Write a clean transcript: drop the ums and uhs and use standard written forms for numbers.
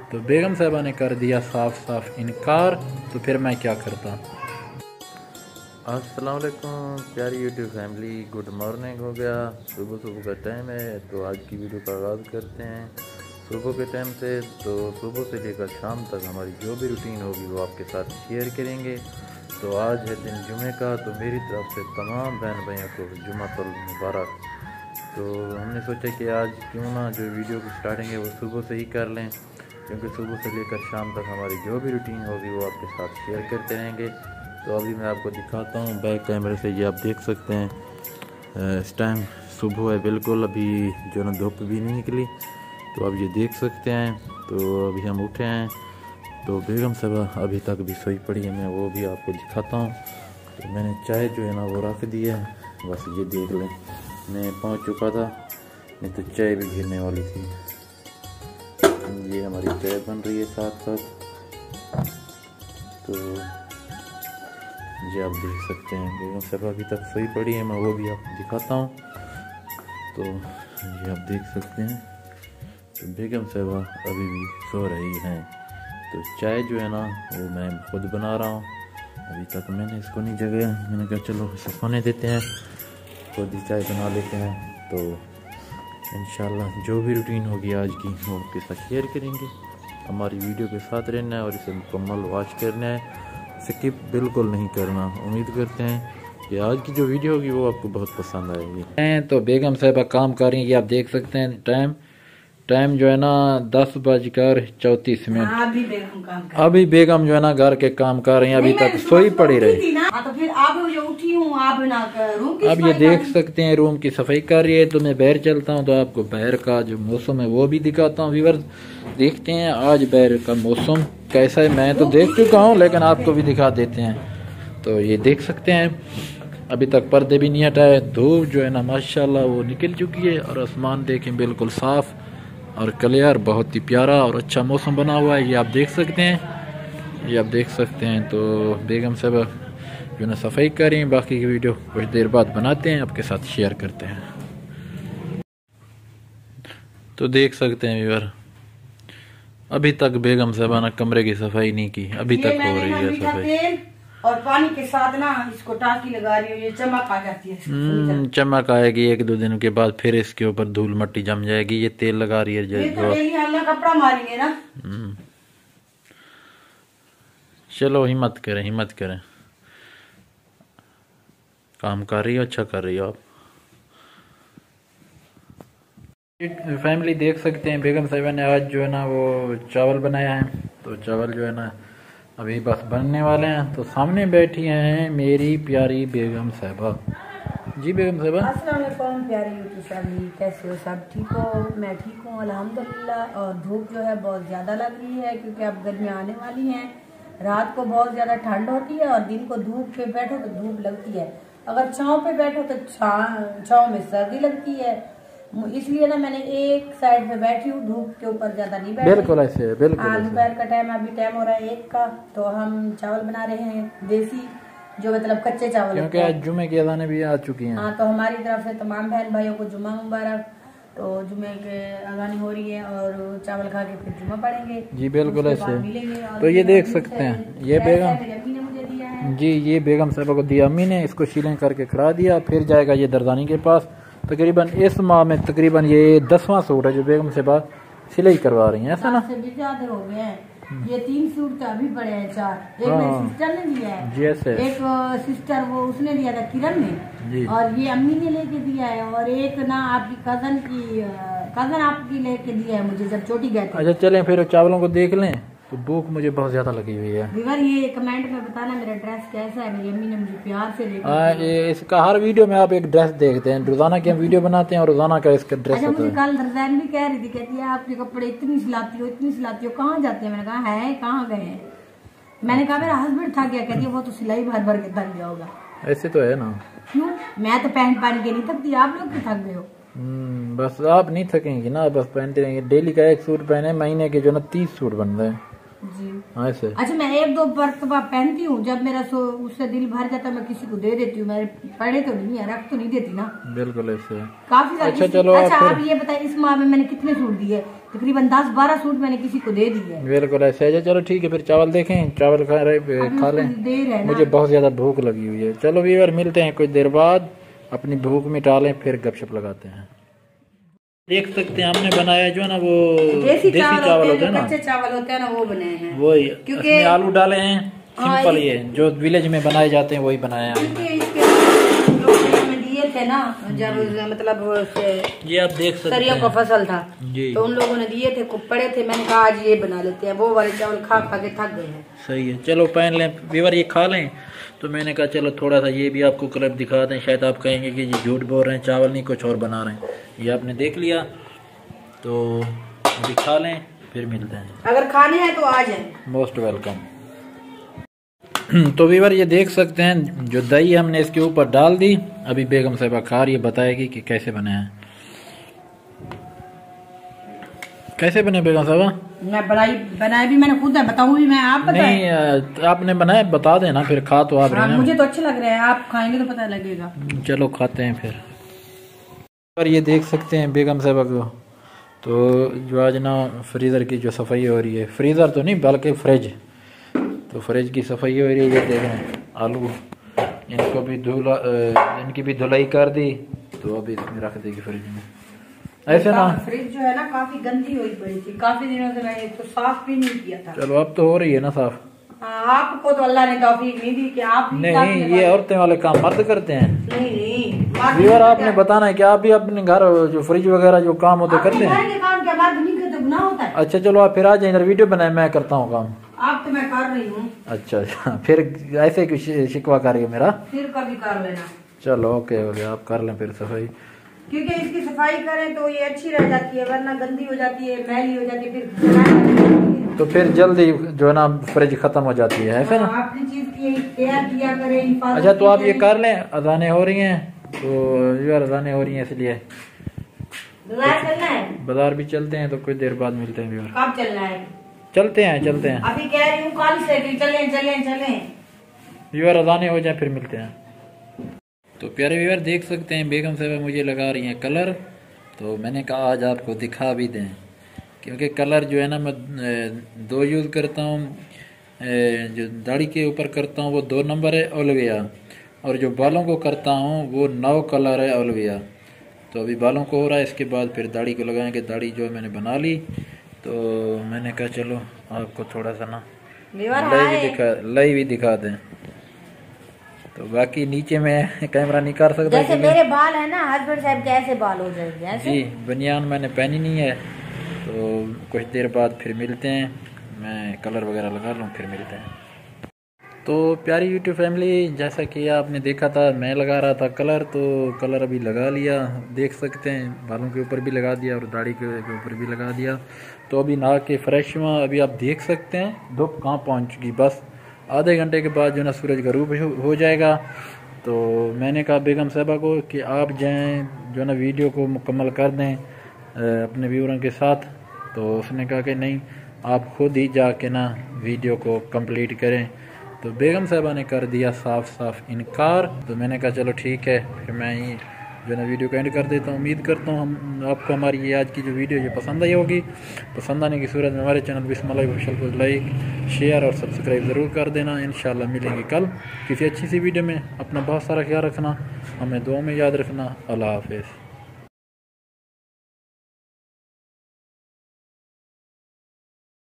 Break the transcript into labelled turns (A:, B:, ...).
A: तो बेगम साहबा ने कर दिया साफ साफ इनकार, तो फिर मैं क्या करता।
B: अस्सलाम वालेकुम प्यारी यूट्यूब फैमिली, गुड मॉर्निंग हो गया, सुबह सुबह का टाइम है। तो आज की वीडियो का आगाज़ करते हैं सुबह के टाइम से। तो सुबह से लेकर शाम तक हमारी जो भी रूटीन होगी वो आपके साथ शेयर करेंगे। तो आज है दिन जुमे का, तो मेरी तरफ से तमाम बहन भाइयों को जुम्मतुल मुबारक। तो हमने सोचा कि आज क्यों ना जो वीडियो की स्टार्टिंग है वो सुबह से ही कर लें, क्योंकि सुबह से लेकर शाम तक हमारी जो भी रूटीन होगी वो आपके साथ शेयर करते रहेंगे। तो अभी मैं आपको दिखाता हूँ बैक कैमरे से, ये आप देख सकते हैं इस टाइम सुबह है बिल्कुल, अभी जो ना धूप भी नहीं निकली। तो आप ये देख सकते हैं। तो अभी हम उठे हैं, तो बेगम साहब अभी तक भी सोई पड़ी है, मैं वो भी आपको दिखाता हूँ। तो मैंने चाय जो है ना वो रख दी है, बस ये देख लें, मैं पहुँच चुका था, नहीं तो चाय भी गिरने वाली थी। ये हमारी चाय बन रही है साथ साथ। तो ये आप देख सकते हैं बेगम साहब अभी तक सोई पड़ी है, मैं वो भी आपको दिखाता हूँ। तो ये आप देख सकते हैं, तो बेगम साहबा अभी भी सो रही हैं। तो चाय जो है ना वो मैं खुद बना रहा हूँ, अभी तक मैंने इसको नहीं जगाया, मैंने कहा चलो इसे सोने देते हैं, खुद ही चाय बना लेते हैं। तो इंशाल्लाह जो भी रूटीन होगी आज की वो आपके साथ शेयर करेंगे। हमारी वीडियो के साथ रहना है और इसे मुकम्मल वॉच करना है, स्किप बिल्कुल नहीं करना। उम्मीद करते हैं कि आज की जो वीडियो होगी वो आपको बहुत पसंद आएगी।
A: तो बेगम साहबा काम कर रही है, ये आप देख सकते हैं टाइम जो है ना 10:34। अभी बेगम जो है ना घर के काम कर रही हैं, अभी तक सोई पड़ी रही।
C: तो फिर अब जो उठी हूँ
A: अब ये देख सकते हैं रूम की सफाई कर रही है। तो मैं बाहर चलता हूँ, तो आपको बाहर का जो मौसम है वो भी दिखाता हूँ। व्यूअर्स देखते हैं आज बाहर का मौसम कैसा है, मैं तो देख चुका हूँ लेकिन आपको भी दिखा देते हैं। तो ये देख सकते हैं अभी तक पर्दे भी नहीं हटाए, धूप जो है ना माशाल्लाह वो निकल चुकी है, और आसमान देखें बिल्कुल साफ और क्लियर, बहुत ही प्यारा और अच्छा मौसम बना हुआ है, ये आप देख सकते हैं, ये आप देख सकते हैं। तो बेगम साहब जो ना सफाई कर रही हैं, बाकी की वीडियो कुछ देर बाद बनाते हैं, आपके साथ शेयर करते हैं। तो देख सकते हैं व्यूअर अभी तक बेगम साहबा ने कमरे की सफाई नहीं की, अभी तक हो रही है सफाई।
C: और पानी के साथ ना इसको टाकी लगा रही हूँ, ये चमक आ जाती है।
A: चमक आएगी, 1-2 दिन के बाद फिर इसके ऊपर धूल मट्टी जम जाएगी। ये तेल लगा रही है
C: तो कपड़ा मारेंगे ना।
A: चलो हिम्मत करें, काम कर रही हो, अच्छा कर रही हो आप। फैमिली देख सकते हैं बेगम साहिबा ने आज जो है ना वो चावल बनाया है। तो चावल जो है ना अभी बस बनने वाले हैं। तो सामने बैठी हैं मेरी प्यारी बेगम साहिबा। जी बेगम साहिबा।
C: अस्सलाम वालेकुम प्यारी यूट्यूब फैमिली, कैसे हो? सब ठीक हो? मैं ठीक हूँ अल्हम्दुलिल्लाह। और धूप जो है बहुत ज़्यादा लग रही है, क्योंकि अब गर्मियाँ आने वाली हैं। रात को बहुत ज़्यादा ठंड होती है और दिन को धूप पे बैठो तो धूप लगती है, अगर छाँव पे बैठो तो छाँव में सर्दी लगती है। इसलिए ना मैंने एक साइड पे बैठी हूँ, धूप के ऊपर ज्यादा नहीं बैठी।
A: बिल्कुल ऐसे, बिल्कुल।
C: दोपहर का टाइम, अभी टाइम हो रहा है 1 का। तो हम चावल बना रहे हैं देसी, जो मतलब कच्चे चावल,
A: क्योंकि आज जुमे की अज़ानें भी आ चुकी हैं।
C: हाँ, तो हमारी तरफ से तमाम बहन भाइयों को जुम्मा मुबारक। तो जुमे के अज़ानें हो रही है और चावल खा के फिर जुम्मा पढ़ेंगे।
A: जी बिल्कुल ऐसे। तो ये देख सकते हैं, ये बेगम जी, ये बेगम साहबा को दिया अम्मी ने, इसको शीलें करके खड़ा दिया, फिर जाएगा ये दरदानी के पास। तकरीबन इस माह में तकरीबन ये 10वां सूट है जो बेगम साहबा सिलाई करवा रही हैं, ऐसा ना?
C: ज्यादा हो गए हैं, ये 3 सूट तो अभी पड़े हैं, 4। एक मेरी सिस्टर ने दिया है
A: जी, ऐसे।
C: एक सिस्टर वो उसने दिया था किरण ने, और ये अम्मी ने लेके दिया है, और एक ना आपकी कजन आपकी लेके दिया है मुझे जब छोटी गए थे।
A: अच्छा चलें फिर चावलों को देख लें। तो भूख मुझे बहुत ज्यादा लगी हुई है।
C: विवर ये कमेंट में बताना मेरा ड्रेस कैसा है, मेरी अम्मी ने मुझे प्यार से लेके
A: इसका हर वीडियो में आप एक ड्रेस देखते हैं, रोजाना की हम वीडियो बनाते हैं और रोजाना का इसका ड्रेस
C: होता है। मुझे कल रज़ान भी कह रही थी, कहती है आपके कपड़े इतनी सिलाती हो, कहाँ जाते हैं? मैंने कहा है, कहाँ गए हैं? मैंने कहा मेरा हस्बैंड थक गया। कहती है वो तो सिलाई भर भर के थक गया होगा।
A: ऐसे तो है ना।
C: क्यों? मैं तो पहन के नहीं थकती, आप लोग तो थक गए हो।
A: बस आप नहीं थकेंगे ना, बस पहनते रहेंगे। डेली का 1 सूट पहने, महीने के जो ना 30 सूट बन रहे हैं
C: जी।
A: ऐसे।
C: अच्छा, मैं 1-2 मरतबा पहनती हूँ, जब मेरा उससे दिल भर जाता है मैं किसी को दे देती हूँ। मैं पढ़े तो नहीं है, रख तो नहीं देती ना।
A: बिल्कुल ऐसे।
C: काफी
A: अच्छा चलो।
C: अच्छा आप ये बताइए, इस माह में मैंने कितने सूट दिए? तकरीबन 10-12 सूट मैंने किसी को दे दिए।
A: बिल्कुल ऐसे है। चलो ठीक है, फिर चावल देखें, चावल खा लें, मुझे बहुत ज़्यादा भूख लगी हुई है। चलो व्यूअर मिलते हैं कुछ देर बाद, अपनी भूख मिटा लें फिर गपशप लगाते हैं। देख सकते हैं हमने बनाया जो है ना वो देसी चावल होते हैं ना,
C: कच्चे चावल होते हैं ना, वो बनाए हैं।
A: वही, क्योंकि आलू डाले हैं, सिंपल ये जो विलेज में बनाए जाते हैं वही बनाया है। दिए थे ना जब मतलब
C: ये आप देख सकते हैं सरियों का फसल था तो उन लोगों ने दिए थे, खूब पड़े थे। मैंने कहा आज ये बना लेते हैं, वो वाले चावल खा खा के थक गए हैं।
A: सही है, चलो पहन लें व्यूअर, ये खा लें। तो मैंने कहा चलो थोड़ा सा ये भी आपको क्लिप दिखा दें, शायद आप कहेंगे कि ये झूठ बोल रहे हैं, चावल नहीं कुछ और बना रहे हैं। ये आपने देख लिया तो अभी खा लें फिर मिलते हैं।
C: अगर खाने हैं तो आ जाए,
A: मोस्ट वेलकम। तो व्यूअर ये देख सकते हैं जो दही हमने इसके ऊपर डाल दी, अभी बेगम साहिबा खा रही है, बताएगी कि कैसे बने हैं। कैसे बने बेगम साहिबा?
C: मैं बनाए भी मैंने खुद है, बताऊं भी मैं, आप बताएं।
A: नहीं आपने बनाए बता देना, फिर खा तो आप रहे हैं।
C: मुझे तो अच्छे लग रहे हैं, आप खाएंगे तो पता लगेगा।
A: चलो खाते हैं फिर। और ये देख सकते हैं बेगम साहिबा को, तो जो आज ना फ्रीज़र की जो सफाई हो रही है, फ्रीज़र तो नहीं बल्कि फ्रिज, तो फ्रिज की सफाई हो रही है। ये देख रहे हैं आलू, इनको भी इनकी भी धुलाई कर दी, तो अभी इसमें रख देगी फ्रिज में। ऐसे ना
C: फ्रिज जो है ना काफी गंदी हुई पड़ी थी, काफी दिनों से मैंने तो साफ भी नहीं किया था।
A: चलो अब तो हो रही है ना साफ।
C: आपको तो अल्लाह ने तौफीक नहीं दी कि आप
A: नहीं, ये औरतें वाले काम मर्द करते हैं।
C: नहीं
A: व्यूअर आपने बताना है कि आप भी अपने घर जो फ्रिज वगैरह जो काम होते करते हैं। अच्छा चलो आप फिर आ जाए, इधर वीडियो बनाए, मैं करता हूँ काम।
C: आप तो मैं कर रही हूँ।
A: अच्छा फिर ऐसे कुछ शिकवा करिए मेरा,
C: फिर कभी कर लेना।
A: चलो ओके हो गया, आप कर लें फिर सफाई,
C: क्योंकि इसकी सफाई करें तो ये अच्छी रह जाती है, वरना गंदी हो जाती है, मैली हो जाती है, फिर
A: तो फिर जल्दी जो है ना फ्रिज खत्म हो जाती है, ऐसे ना।
C: अपनी चीज की केयर किया करें।
A: अच्छा तो आप ये कर लें, अजानें हो रही हैं, तो यार अजानें हो रही हैं इसलिए
C: चलना है,
A: बाजार भी चलते हैं, तो कुछ देर बाद मिलते हैं व्यूअर।
C: कब चलना है?
A: चलते हैं
C: अभी कह रही हूँ कल से कि चलें
A: व्यूअर, अजानें हो जाए फिर मिलते हैं। तो प्यारे व्यूअर देख सकते हैं बेगम साहिबा मुझे लगा रही हैं कलर, तो मैंने कहा आज आपको दिखा भी दें, क्योंकि कलर जो है ना मैं 2 यूज़ करता हूँ। जो दाढ़ी के ऊपर करता हूँ वो 2 नंबर है ओलिविया, और जो बालों को करता हूँ वो 9 कलर है ओलिविया। तो अभी बालों को हो रहा है, इसके बाद फिर दाढ़ी को लगाएंगे। दाढ़ी जो मैंने बना ली, तो मैंने कहा चलो आपको थोड़ा सा ना लई भी दिखा दें। तो बाकी नीचे में कैमरा नहीं कर सकता,
C: जैसे मेरे बाल है ना हस्बैंड साहब के ऐसे बाल हो जाएंगे।
A: जी बनियान मैंने पहनी नहीं है, तो कुछ देर बाद फिर मिलते हैं, मैं कलर वगैरह लगा लूँ फिर मिलते हैं। तो प्यारी यूट्यूब फैमिली, जैसा कि आपने देखा था मैं लगा रहा था कलर, तो कलर अभी लगा लिया, देख सकते हैं बालों के ऊपर भी लगा दिया और दाढ़ी के ऊपर भी लगा दिया। तो अभी नहा के फ्रेश हुआ, अभी आप देख सकते हैं धूप कहाँ पहुँच चुकी, बस आधे घंटे के बाद जो ना सूरज गरूब हो जाएगा। तो मैंने कहा बेगम साहिबा को कि आप जाएँ जो ना वीडियो को मुकम्मल कर दें अपने व्यूअरों के साथ, तो उसने कहा कि नहीं आप खुद ही जाके ना वीडियो को कंप्लीट करें। तो बेगम साहिबा ने कर दिया साफ इनकार। तो मैंने कहा चलो ठीक है, फिर मैं ही जो ना वीडियो को एंड कर देता हूँ। उम्मीद करता हूँ आपको हमारी ये आज की जो वीडियो ये पसंद आई होगी। पसंद आने की सूरत में हमारे चैनल बिस्मिल्लाह ऑफिशियल को लाइक शेयर और सब्सक्राइब ज़रूर कर देना। इंशाल्लाह मिलेंगे कल किसी अच्छी सी वीडियो में। अपना बहुत सारा ख्याल रखना, हमें दुआ में याद रखना। अल्लाह हाफिज़।